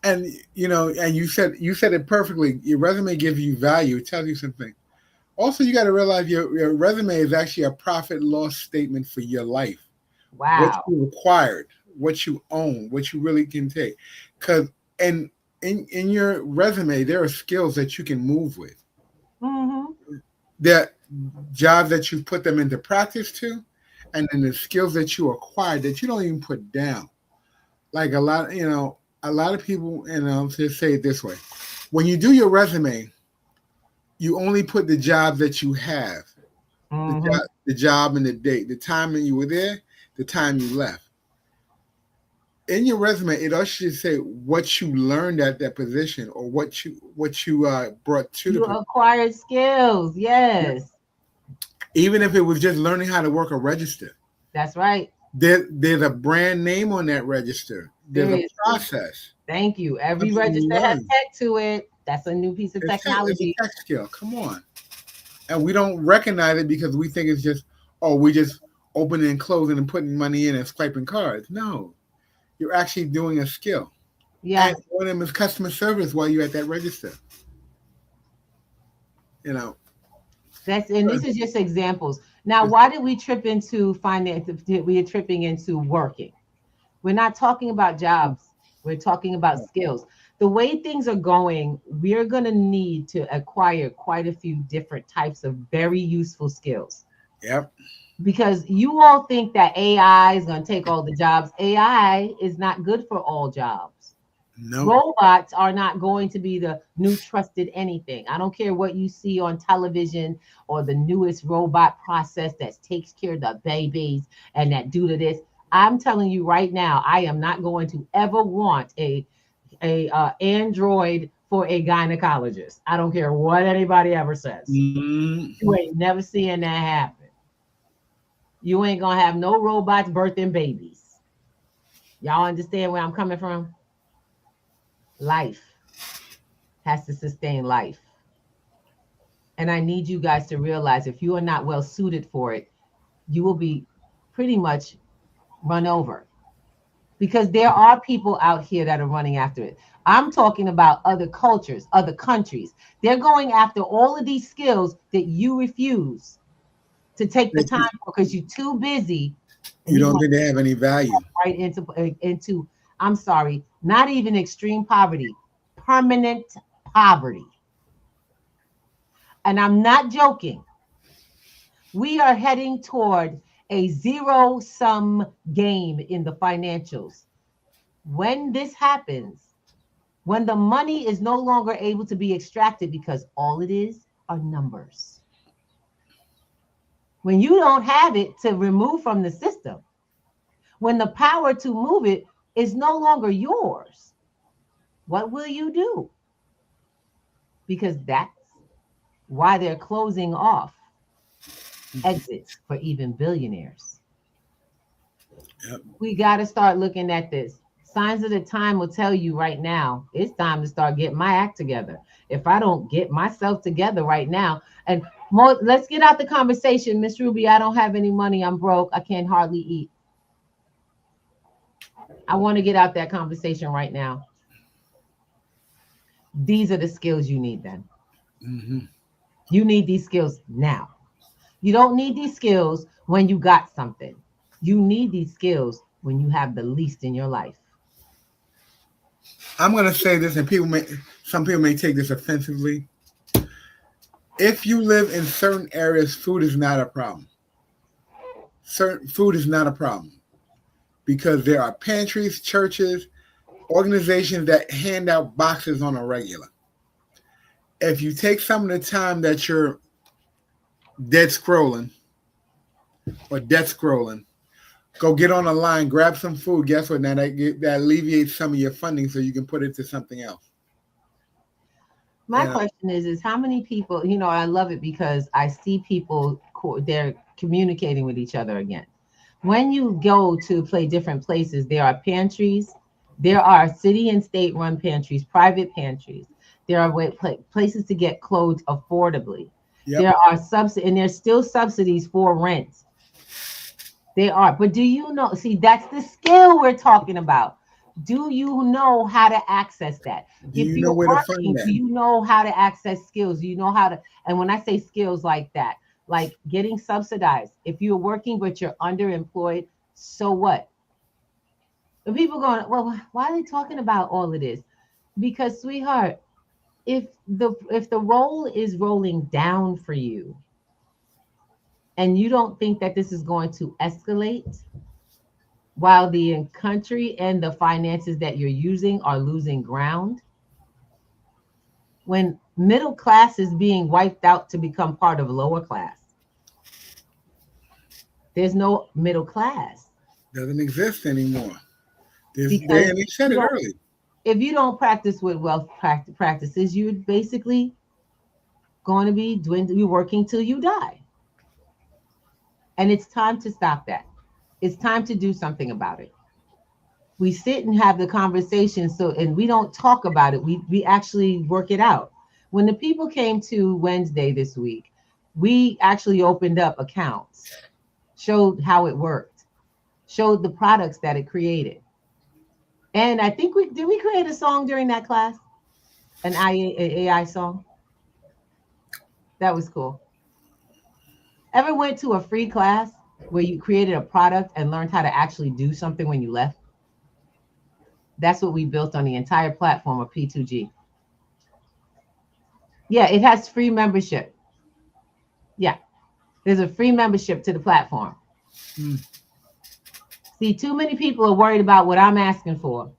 And you know, and you said it perfectly. Your resume gives you value. It tells you something. Also, you got to realize your resume is actually a profit loss statement for your life. Wow. What you required, what you own, what you really can take. Because in your resume, there are skills that you can move with. That jobs that you put them into practice to, and then the skills that you acquired that you don't even put down. Like a lot of people, just say it this way. When you do your resume, you only put the job that you have, the job and the date, the time that you were there, the time you left. In your resume, it also should say what you learned at that position or what you brought to the position. Acquired skills, yes. Even if it was just learning how to work a register. That's right. There's a brand name on that register. There's a process. Thank you. Every register has tech to it. That's a new piece of technology. It's a tech skill. Come on. And we don't recognize it because we think it's just, we just opening and closing and putting money in and swiping cards. No. You're actually doing a skill. Yeah. And one of them is customer service while you're at that register. You know. This is just examples. Now, why did we trip into finance? We are tripping into working. We're not talking about jobs. We're talking about skills. The way things are going, we're going to need to acquire quite a few different types of very useful skills. Yep. Because you all think that AI is going to take all the jobs. AI is not good for all jobs. No. Robots are not going to be the new trusted anything. I don't care what you see on television or the newest robot process that takes care of the babies and that do to this. I'm telling you right now, I am not going to ever want a android for a gynecologist. I don't care what anybody ever says. You ain't never seeing that happen. You ain't gonna have no robots birthing babies. Y'all understand where I'm coming from? Life has to sustain life. And I need you guys to realize if you are not well suited for it, you will be pretty much run over. Because there are people out here that are running after it. I'm talking about other cultures, other countries. They're going after all of these skills that you refuse to take the time because you're too busy. You don't think they have any value. Right into I'm sorry, not even extreme poverty, permanent poverty. And I'm not joking. We are heading toward a zero-sum game in the financials. When this happens, when the money is no longer able to be extracted because all it is are numbers. When you don't have it to remove from the system, when the power to move it is no longer yours, what will you do? Because that's why they're closing off exits for even billionaires. Yep. We got to start looking at this. Signs of the time will tell you right now, it's time to start getting my act together. If I don't get myself together right now, and let's get out the conversation, Miss Ruby, I don't have any money, I'm broke, I can't hardly eat. I want to get out that conversation right now. These are the skills you need then. You need these skills now. You don't need these skills when you got something. You need these skills when you have the least in your life. I'm going to say this, and some people may take this offensively. If you live in certain areas, food is not a problem. Certain food is not a problem because there are pantries, churches, organizations that hand out boxes on a regular. If you take some of the time that you're dead scrolling, go get on a line, grab some food. Guess what? Now that alleviates some of your funding so you can put it to something else. My question is how many people, I love it because I see people, they're communicating with each other again. When you go to play different places, there are pantries, there are city and state run pantries, private pantries. There are places to get clothes affordably. Yep. There are and there's still subsidies for rent. They are. But do you know, see, that's the skill we're talking about. Do you know how to access that? Do you know where to find that? Do you know how to access skills? Do you know how to, and when I say skills like that, like getting subsidized, if you're working but you're underemployed, so what? And people going, well, why are they talking about all of this? Because, sweetheart, if the roll is rolling down for you and you don't think that this is going to escalate while the country and the finances that you're using are losing ground, when middle class is being wiped out to become part of lower class, there's no middle class. Doesn't exist anymore. They said it early. If you don't practice with wealth practices, you're basically going to be you're working till you die. And it's time to stop that. It's time to do something about it. We sit and have the conversation, and we don't talk about it. We actually work it out. When the people came to Wednesday this week, we actually opened up accounts, showed how it worked, showed the products that it created. And I think we create a song during that class? An AI song? That was cool. Ever went to a free class where you created a product and learned how to actually do something when you left? That's what we built on the entire platform of P2G. Yeah, it has free membership. Yeah, there's a free membership to the platform. See, too many people are worried about what I'm asking for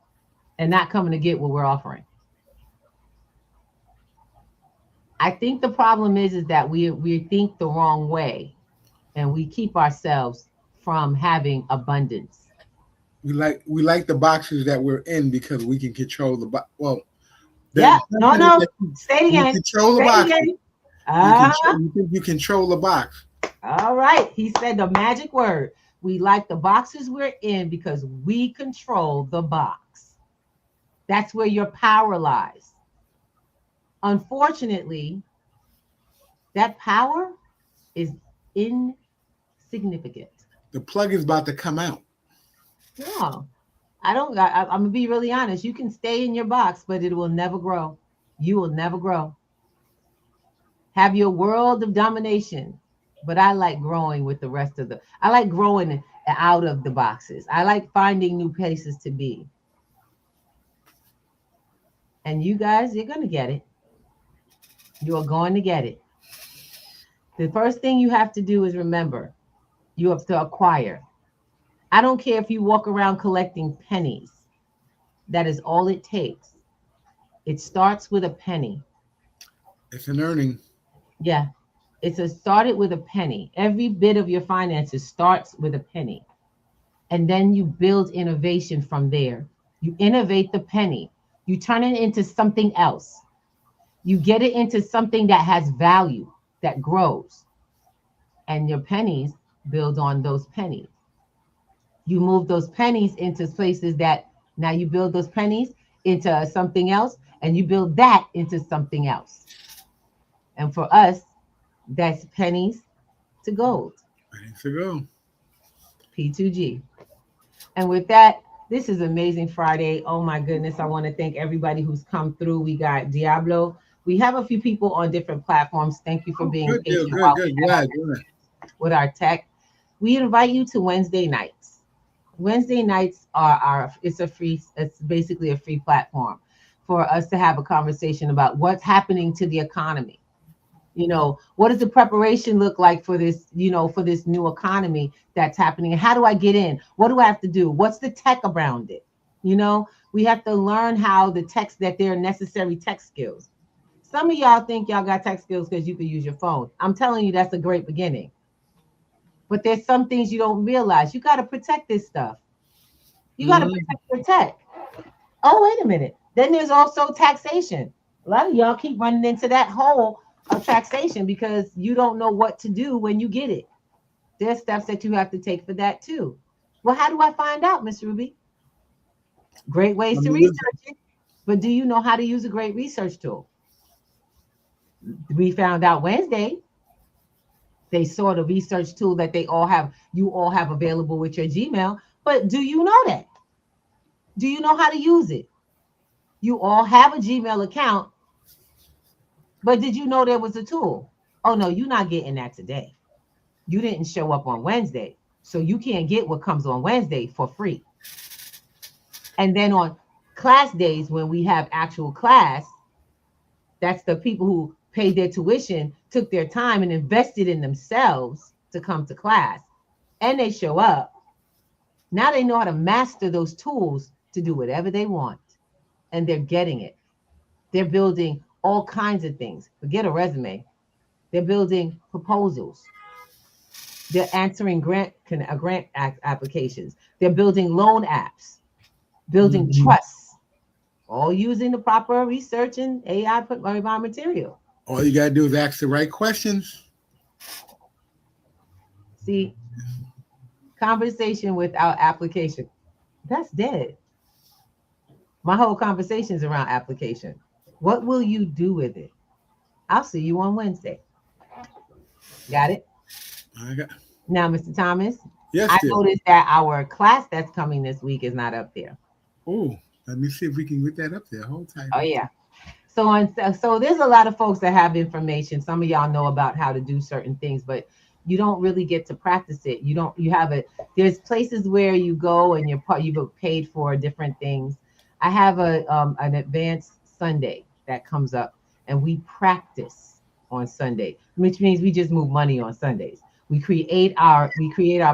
and not coming to get what we're offering. I think the problem is that we think the wrong way and we keep ourselves from having abundance. We like the boxes that we're in because we can control the box. Well, yeah, no. Say it again. Control the box. You control the box. All right. He said the magic word. We like the boxes we're in because we control the box. That's where your power lies. Unfortunately, that power is insignificant. The plug is about to come out. No, I'm going to be really honest. You can stay in your box, but it will never grow. You will never grow. Have your world of domination. But I like growing with the rest of I like growing out of the boxes. I like finding new places to be. And you guys, you're going to get it. You are going to get it. The first thing you have to do is remember, you have to acquire. I don't care if you walk around collecting pennies. That is all it takes. It starts with a penny. It's an earning. Yeah. Started with a penny. Every bit of your finances starts with a penny. And then you build innovation from there. You innovate the penny. You turn it into something else. You get it into something that has value, that grows. And your pennies build on those pennies. You move those pennies into places that now you build those pennies into something else, and you build that into something else. And for us, that's pennies to gold. Pennies to go. P2G. And with that, this is Amazing Friday. Oh my goodness. I want to thank everybody who's come through. We got Diablo. We have a few people on different platforms. Thank you for being patient Good. Glad. With our tech. We invite you to Wednesday nights. Wednesday nights it's basically a free platform for us to have a conversation about what's happening to the economy. You know, what does the preparation look like for this, for this new economy that's happening? And how do I get in? What do I have to do? What's the tech around it? We have to learn how that there are necessary tech skills. Some of y'all think y'all got tech skills because you can use your phone. I'm telling you, that's a great beginning. But there's some things you don't realize. You got to protect this stuff. You got to protect your tech. Oh, wait a minute. Then there's also taxation. A lot of y'all keep running into that hole of taxation because you don't know what to do when you get it. There's steps that you have to take for that too. Well, how do I find out, Miss Ruby? Great ways to research it. But do you know how to use a great research tool? We found out Wednesday. They saw the research tool that you all have available with your Gmail. But do you know that? Do you know how to use it? You all have a Gmail account, but did you know there was a tool? Oh no, you're not getting that today. You didn't show up on Wednesday, so you can't get what comes on Wednesday for free. And then on class days, when we have actual class, that's the people who paid their tuition, took their time and invested in themselves to come to class, and they show up. Now they know how to master those tools to do whatever they want, and they're getting it. They're building all kinds of things. Forget a resume. They're building proposals. They're answering grant applications. They're building loan apps, building trusts, all using the proper research and AI material. All you got to do is ask the right questions. See, conversation without application, that's dead. My whole conversation is around application. What will you do with it? I'll see you on Wednesday. Got it? Now, Mr. Thomas, yes, I noticed that our class that's coming this week is not up there. Oh, let me see if we can get that up there. Hold tight. Oh, yeah. So there's a lot of folks that have information. Some of y'all know about how to do certain things, but you don't really get to practice it. There's places where you go and you've paid for different things. I have an advanced Sunday that comes up, and we practice on Sunday, which means we just move money on Sundays. We create our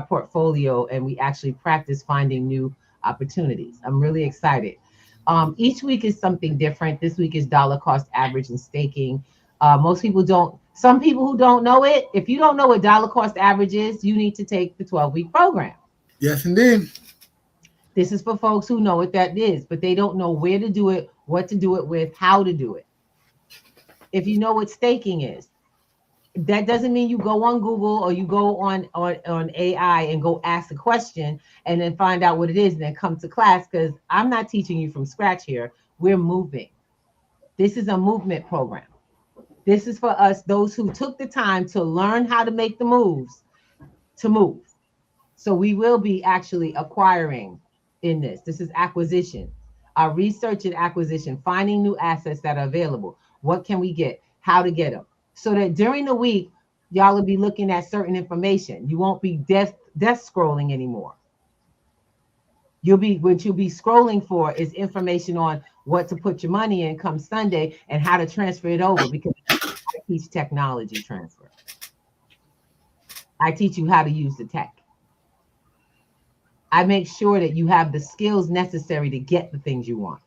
portfolio, and we actually practice finding new opportunities. I'm really excited. Each week is something different. This week is dollar cost average and staking. Most people don't. Some people who don't know it, if you don't know what dollar cost average is, you need to take the 12-week program. Yes, indeed. This is for folks who know what that is, but they don't know where to do it, what to do it with, how to do it. If you know what staking is, that doesn't mean you go on Google or you go on AI and go ask a question and then find out what it is and then come to class, because I'm not teaching you from scratch here. We're moving. This is a movement program. This is for us, those who took the time to learn how to make the moves to move. So we will be actually acquiring in this. This is acquisition, our research and acquisition, finding new assets that are available. What can we get? How to get them? So that during the week, y'all will be looking at certain information. You won't be desk scrolling anymore. What you'll be scrolling for is information on what to put your money in come Sunday and how to transfer it over, because I teach technology transfer. I teach you how to use the tech. I make sure that you have the skills necessary to get the things you want.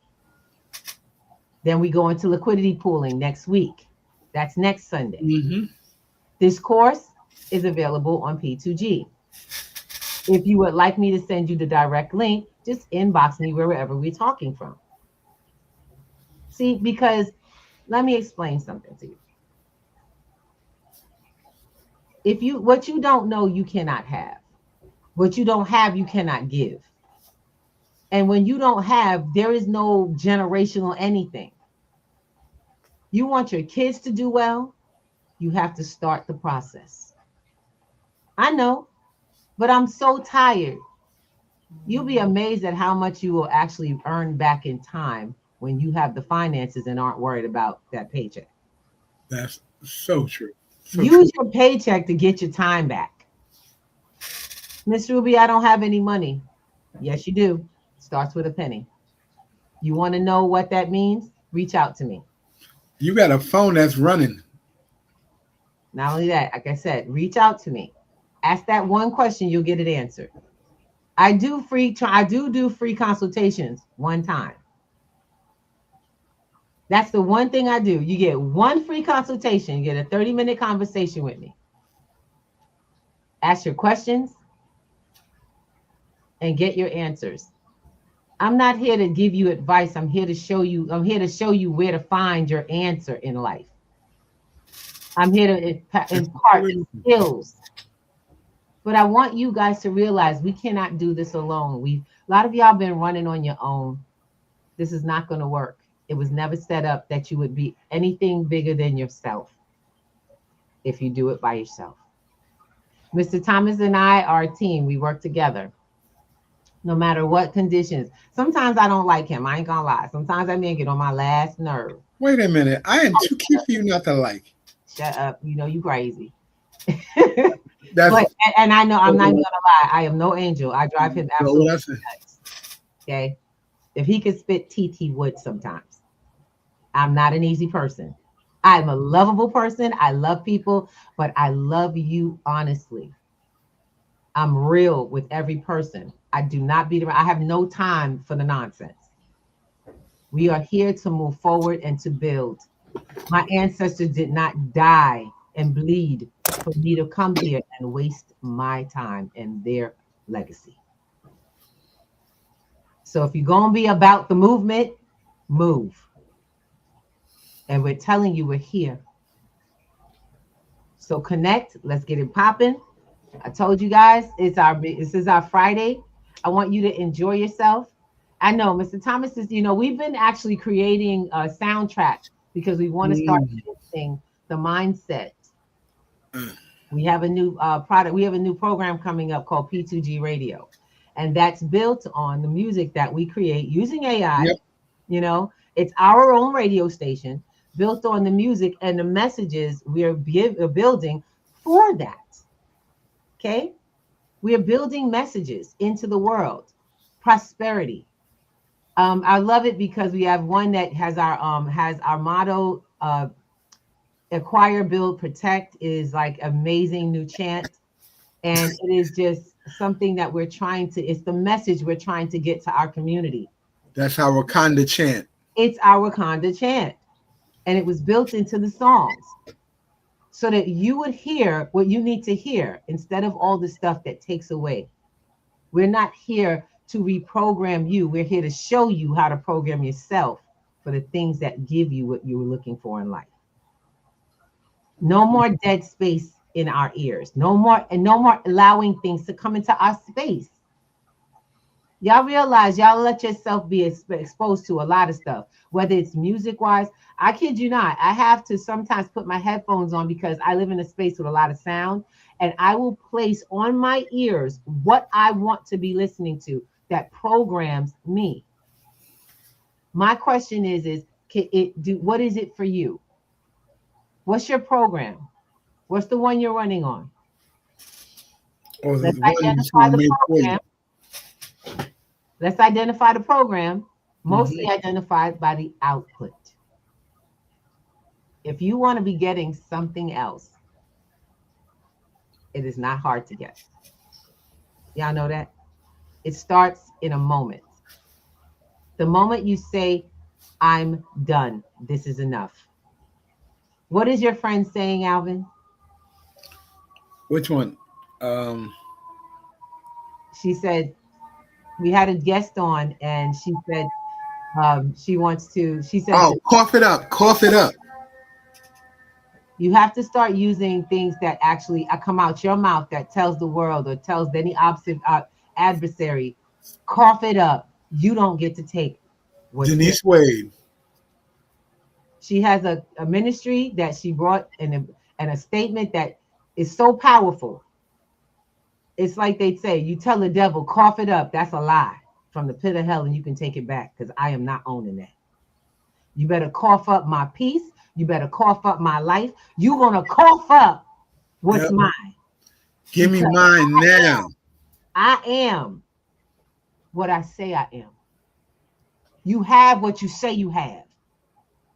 Then we go into liquidity pooling next week. That's next Sunday. Mm-hmm. This course is available on P2G. If you would like me to send you the direct link, just inbox me wherever we're talking from. See, because let me explain something to you. What you don't know, you cannot have. What you don't have, you cannot give. And when you don't have, there is no generational anything. You want your kids to do well, you have to start the process. I know, but I'm so tired. You'll be amazed at how much you will actually earn back in time when you have the finances and aren't worried about that paycheck. That's so true. So Use your paycheck to get your time back. Miss Ruby, I don't have any money. Yes, you do. Starts with a penny. You want to know what that means? Reach out to me. You got a phone that's running. Not only that, like I said, reach out to me. Ask that one question, you'll get it answered. I do free consultations one time. That's the one thing I do. You get one free consultation. You get a 30-minute conversation with me. Ask your questions and get your answers. I'm not here to give you advice. I'm here to show you where to find your answer in life. I'm here to impart skills. But I want you guys to realize we cannot do this alone. A lot of y'all been running on your own. This is not going to work. It was never set up that you would be anything bigger than yourself if you do it by yourself. Mr. Thomas and I are a team. We work together. No matter what conditions. Sometimes I don't like him. I ain't gonna lie. Sometimes I may get on my last nerve. Wait a minute. I am too cute for you not to like. Shut up. You know you crazy. That's and I know I'm not even gonna lie. I am no angel. I drive him absolutely nuts. Okay. If he could spit teeth, he would sometimes. I'm not an easy person. I'm a lovable person. I love people, but I love you honestly. I'm real with every person. I do not beat around. I have no time for the nonsense. We are here to move forward and to build. My ancestors did not die and bleed for me to come here and waste my time and their legacy. So if you're going to be about the movement, move. And we're telling you we're here. So connect. Let's get it popping. I told you guys this is our Friday. I want you to enjoy yourself. I know Mr. Thomas is, we've been actually creating a soundtrack because we want to start shifting the mindset. We have a new product. We have a new program coming up called P2G Radio. And that's built on the music that we create using AI. Yep. It's our own radio station built on the music and the messages we're building for that. Okay, we are building messages into the world, prosperity. I love it because we have one that has our motto, acquire, build, protect is like amazing new chant, and it is just something that it's the message we're trying to get to our community. That's our Wakanda chant. It's our Wakanda chant, and it was built into the songs. So that you would hear what you need to hear instead of all the stuff that takes away. We're not here to reprogram you. We're here to show you how to program yourself for the things that give you what you were looking for in life. No more dead space in our ears. No more allowing things to come into our space. Y'all realize y'all let yourself be exposed to a lot of stuff, whether it's music-wise. I kid you not. I have to sometimes put my headphones on because I live in a space with a lot of sound, and I will place on my ears what I want to be listening to that programs me. My question is what is it for you? What's your program? What's the one you're running on? Let's identify the program. Let's identify the program, mostly identified by the output. If you want to be getting something else, it is not hard to get. Y'all know that? It starts in a moment. The moment you say, I'm done, this is enough. What is your friend saying, Alvin? Which one? She said, we had a guest on and she said, cough it up. You have to start using things that actually come out your mouth that tells the world or tells any adversary, cough it up. You don't get to take Denise Wade. She has a ministry that she brought and a statement that is so powerful. It's like they'd say, you tell the devil, cough it up. That's a lie from the pit of hell, and you can take it back because I am not owning that. You better cough up my peace. You better cough up my life. You're going to cough up what's mine. Give me mine now. I am what I say I am. You have what you say you have.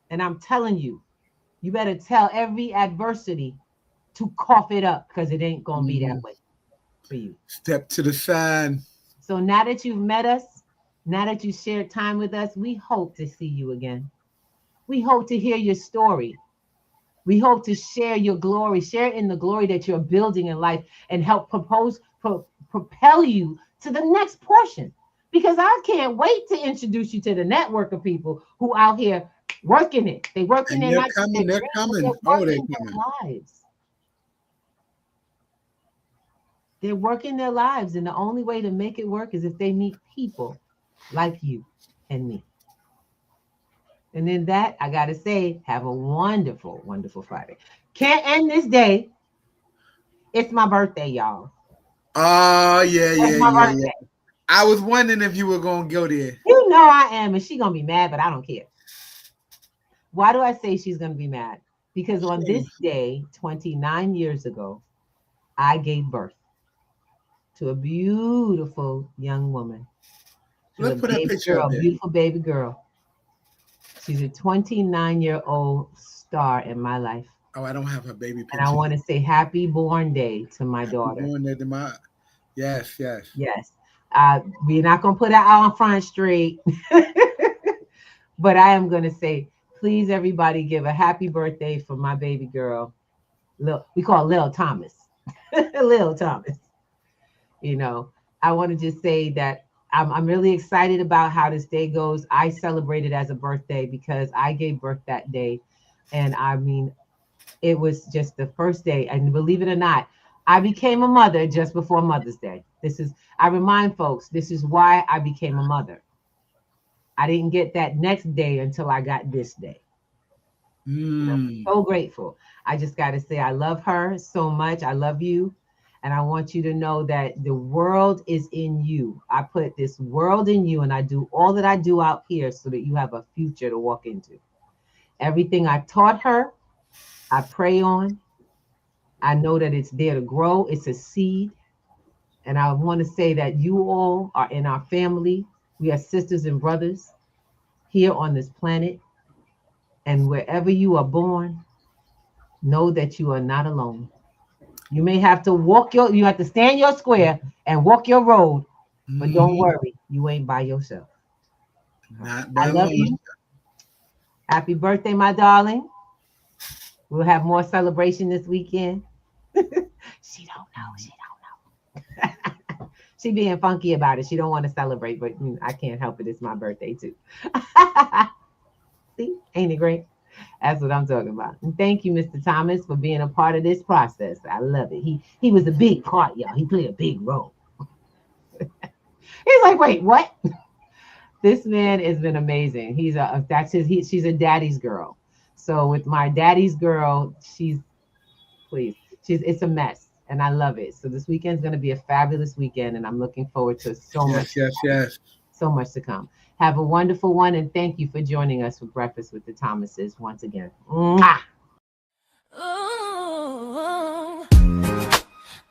And I'm telling you, you better tell every adversity to cough it up, because it ain't going to be that way for you. Step to the side. So now that you've met us, now that you shared time with us, we hope to see you again. We hope to hear your story. We hope to share your glory, share in the glory that you're building in life, and help propel you to the next portion. Because I can't wait to introduce you to the network of people who out here working it. They working their lives. They're coming. Oh, they're coming. Lives. They're working their lives, and the only way to make it work is if they meet people like you and me. And then that, I got to say, have a wonderful, wonderful Friday. Can't end this day. It's my birthday, y'all. Oh, yeah. I was wondering if you were going to go there. You know I am, and she's going to be mad, but I don't care. Why do I say she's going to be mad? Because on this day, 29 years ago, I gave birth to a beautiful young woman. Let's put a picture of a beautiful baby girl. She's a 29-year-old star in my life. Oh, I don't have a baby picture. And I want to say happy born day to my daughter. Born day to my, yes. We're not going to put her out on Front Street. But I am going to say, please, everybody, give a happy birthday for my baby girl. We call Lil Thomas. Lil Thomas. You know, I want to just say that I'm really excited about how this day goes. I celebrate it as a birthday because I gave birth that day. And I mean, it was just the first day. And believe it or not, I became a mother just before Mother's Day. I remind folks, this is why I became a mother. I didn't get that next day until I got this day. I'm so grateful. I just got to say, I love her so much. I love you. And I want you to know that the world is in you. I put this world in you, and I do all that I do out here so that you have a future to walk into. Everything I taught her, I pray on. I know that it's there to grow. It's a seed. And I want to say that you all are in our family. We are sisters and brothers here on this planet. And wherever you are born, know that you are not alone. You may have to you have to stand your square and walk your road, but don't worry, you ain't by yourself. I love you. Happy birthday, my darling. We'll have more celebration this weekend. She don't know. She being funky about it. She don't want to celebrate, but I can't help it. It's my birthday too. See, ain't it great? That's what I'm talking about. And thank you, Mr. Thomas, for being a part of this process. I love it. He was a big part, y'all. He played a big role. He's like, wait, what? This man has been amazing. She's a daddy's girl. So with my daddy's girl, it's a mess, and I love it. So this weekend's going to be a fabulous weekend, and I'm looking forward to so much. Yes. So much to come. Have a wonderful one, and thank you for joining us for Breakfast with the Thomases once again. Mwah! Ooh,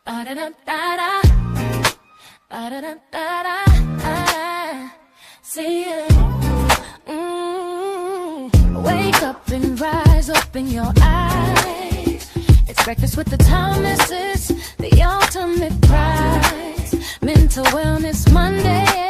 ba-da-da-da-da, ba-da-da-da-da, see you. Wake up and rise, open your eyes. It's Breakfast with the Thomases, the ultimate prize. Mental Wellness Monday.